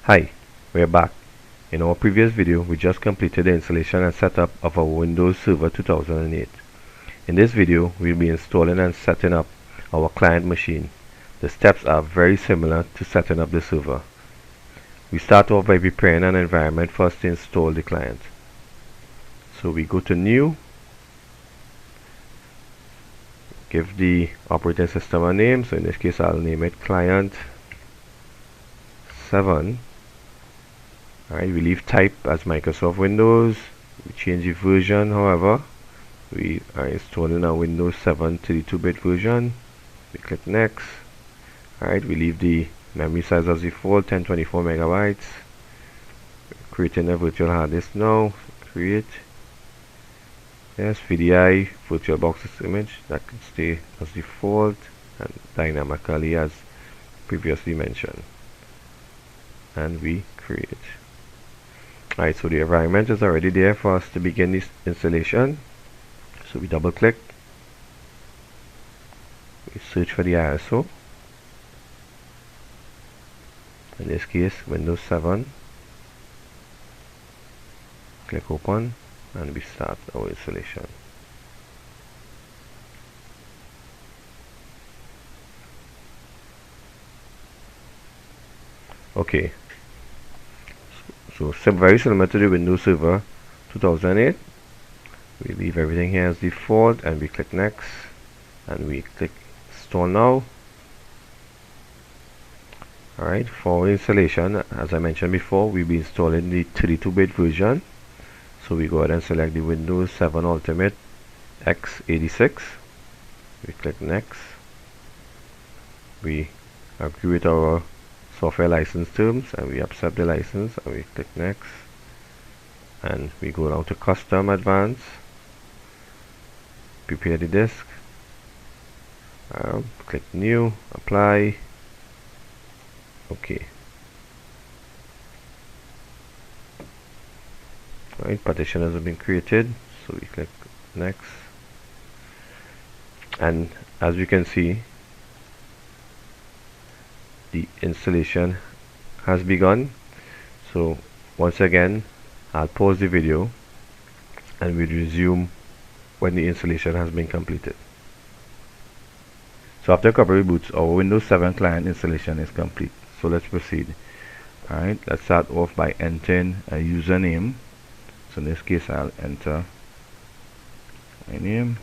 Hi, we're back. In our previous video, we just completed the installation and setup of our Windows Server 2008. In this video, we'll be installing and setting up our client machine. The steps are very similar to setting up the server. We start off by preparing an environment for us to install the client. So we go to New, give the operating system a name. So in this case, I'll name it Client 7. Alright, we leave type as Microsoft Windows. We change the version, however. We are installing a Windows 7 32-bit version. We click next. Alright, we leave the memory size as default, 1024 megabytes. Creating a virtual hard disk now. Create. Yes, VDI, VirtualBox image, that can stay as default and dynamically as previously mentioned. And we create. Alright, so the environment is already there for us to begin this installation. So we double click. We search for the ISO. In this case, Windows 7. Click open and we start our installation. Okay. So very similar to the Windows Server 2008. We leave everything here as default and we click next and we click install now. Alright, for installation, as I mentioned before, we'll be installing the 32-bit version. So we go ahead and select the Windows 7 Ultimate x86. We click next. We agree with our software license terms and we accept the license and we click next. And we go down to Custom Advanced. Prepare the disk. Click New, Apply. OK. Alright, partition has been created, so we click next. And as you can see, the installation has begun. So once again, I'll pause the video and we'll resume when the installation has been completed. So after a couple of reboots, our Windows 7 client installation is complete. So let's proceed. Alright, let's start off by entering a username. So in this case, I'll enter my name.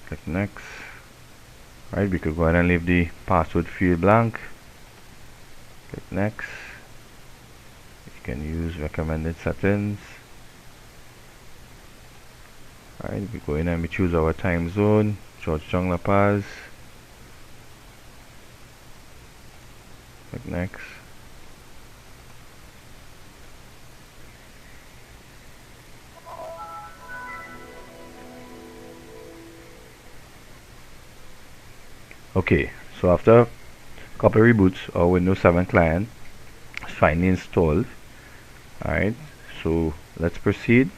Click next. Alright, we could go ahead and leave the password field blank. Click next. You can use recommended settings. Alright, we go in and we choose our time zone, Georgetown La Paz. Click next. Okay, so after a couple of reboots, our Windows 7 client is finally installed. Alright, so let's proceed.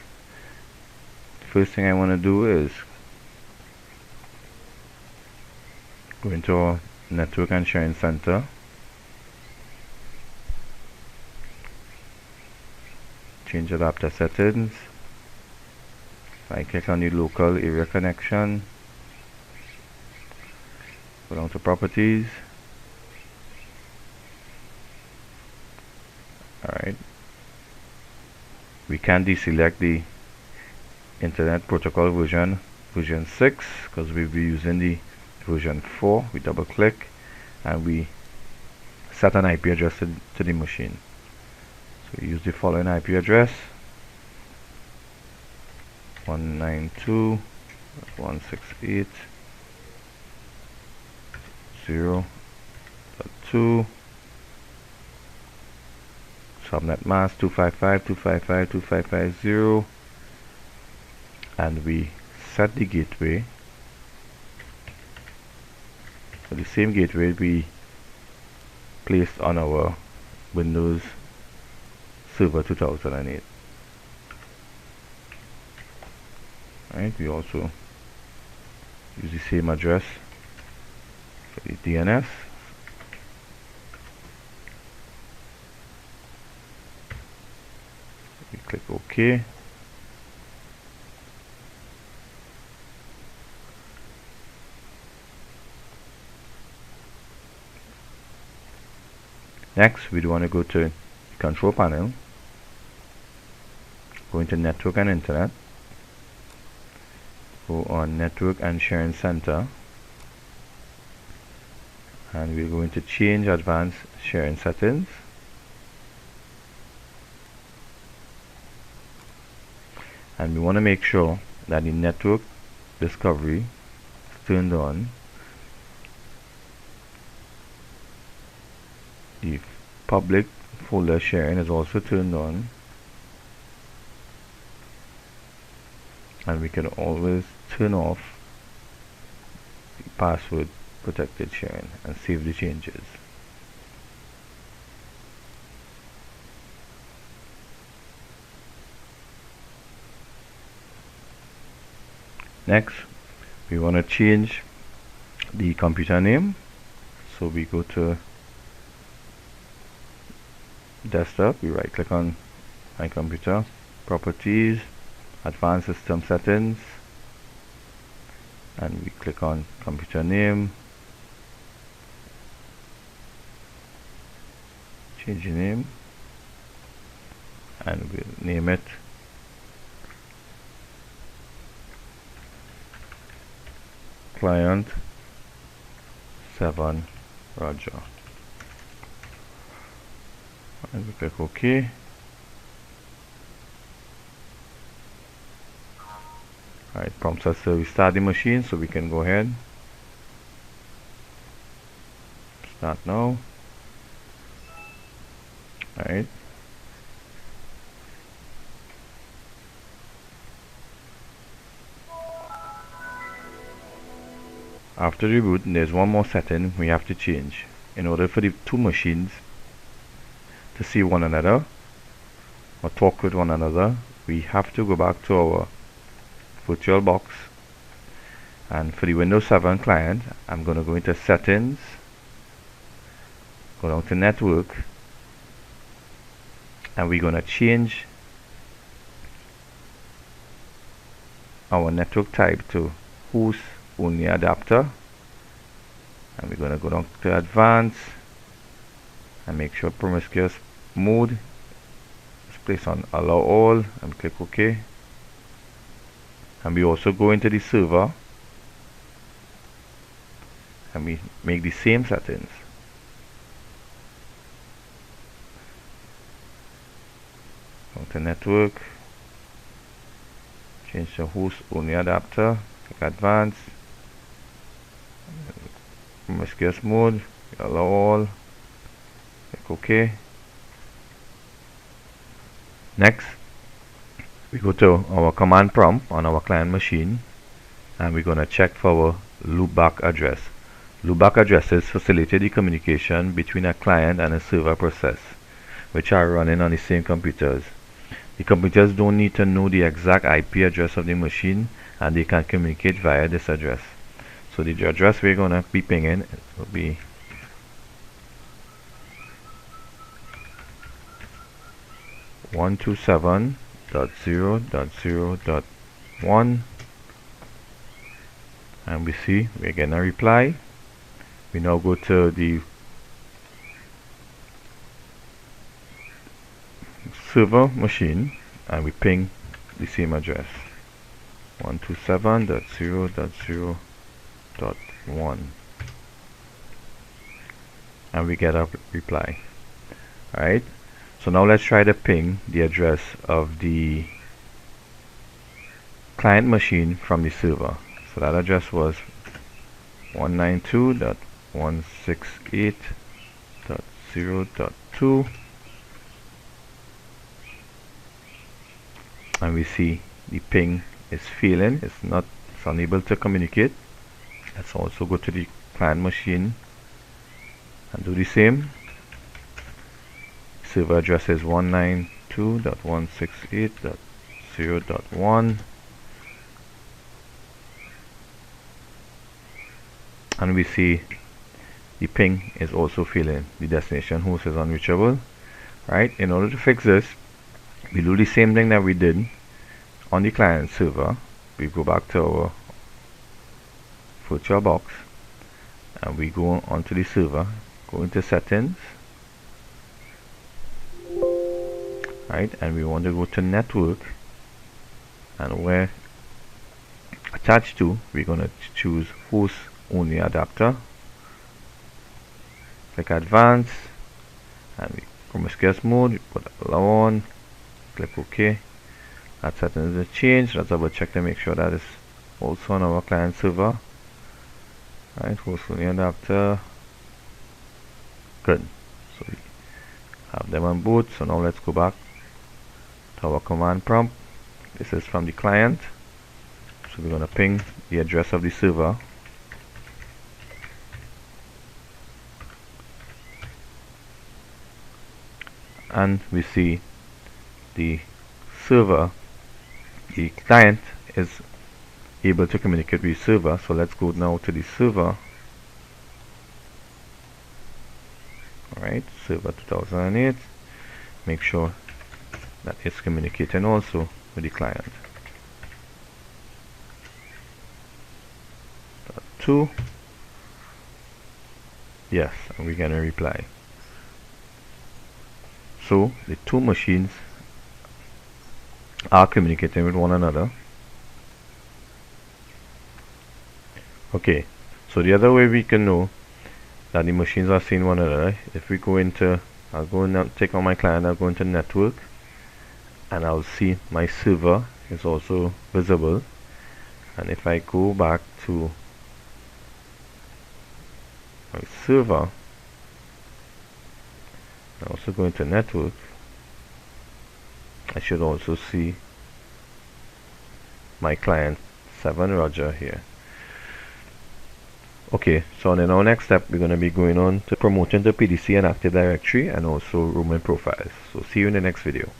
First thing I want to do is go into our Network and Sharing Center. Change adapter settings. I click on the local area connection. Go down to properties. Alright. We can deselect the Internet Protocol version 6 because we'll be using the version 4. We double click and we set an IP address to the machine. So we use the following IP address: 192.168.0.2, subnet mask 255.255.255.0, and we set the gateway. So the same gateway we placed on our Windows Server 2008. Right, we also use the same address for the DNS. We click OK. Next, we want to go to the control panel, go into Network and Internet, go on Network and Sharing Center, and we're going to change Advanced Sharing Settings. And we want to make sure that the network discovery is turned on. The public folder sharing is also turned on, and we can always turn off the password protected sharing and save the changes. Next, we want to change the computer name, so we go to desktop, we right click on my computer, properties, advanced system settings, and we click on computer name, change the name, and we'll name it Client 7 Roger, and we click OK. Alright, prompts us to restart the machine, so we can go ahead, start now. Alright, after reboot, there's one more setting we have to change. In order for the two machines to see one another or talk with one another, we have to go back to our VirtualBox, and for the Windows 7 client, I'm going to go into settings, go down to network, and we're going to change our network type to host only adapter, and we're going to go down to advanced and make sure promiscuous mode is placed on allow all, and click OK. And we also go into the server and we make the same settings. Go to network, change to host only adapter, click advanced, promiscuous mode, allow all, click OK. Next, we go to our command prompt on our client machine, and we're going to check for our loopback address. Loopback addresses facilitate the communication between a client and a server process, which are running on the same computers. The computers don't need to know the exact IP address of the machine, and they can communicate via this address. So the address we're going to be pinging will be 127.0.0.1, and we see we're getting a reply. We now go to the server machine and we ping the same address, 127.0.0.1, and we get a reply. Alright, so now let's try to ping the address of the client machine from the server. So that address was 192.168.0.2, and we see the ping is failing, it's unable to communicate. Let's also go to the client machine and do the same. Server address is 192.168.0.1, and we see the ping is also failing. The destination host is unreachable. Right? In order to fix this, we do the same thing that we did on the client server. We go back to our VirtualBox and we go onto the server, go into settings, right, and we want to go to network, and where attached to, we're going to choose host only adapter, click advanced, and we promiscuous mode, put allow on, click OK. That settings is changed. Let's double check to make sure that is also on our client server. Right, host only adapter, good. So we have them on both. So now let's go back to our command prompt. This is from the client, so we're going to ping the address of the server, and we see the server, the client is able to communicate with the server. So let's go now to the server. Alright, server 2008, make sure that it's communicating also with the client. 2, yes, and we get a reply. So the two machines are communicating with one another. Okay, so the other way we can know that the machines are seeing one another, if we go into, I'll go and take on my client, I'll go into network, and I'll see my server is also visible. And if I go back to my server, I also go into network, I should also see my client 7 Roger here. Okay, so in our next step we're going to be going on to promoting the PDC and Active Directory and also roaming profiles. So see you in the next video.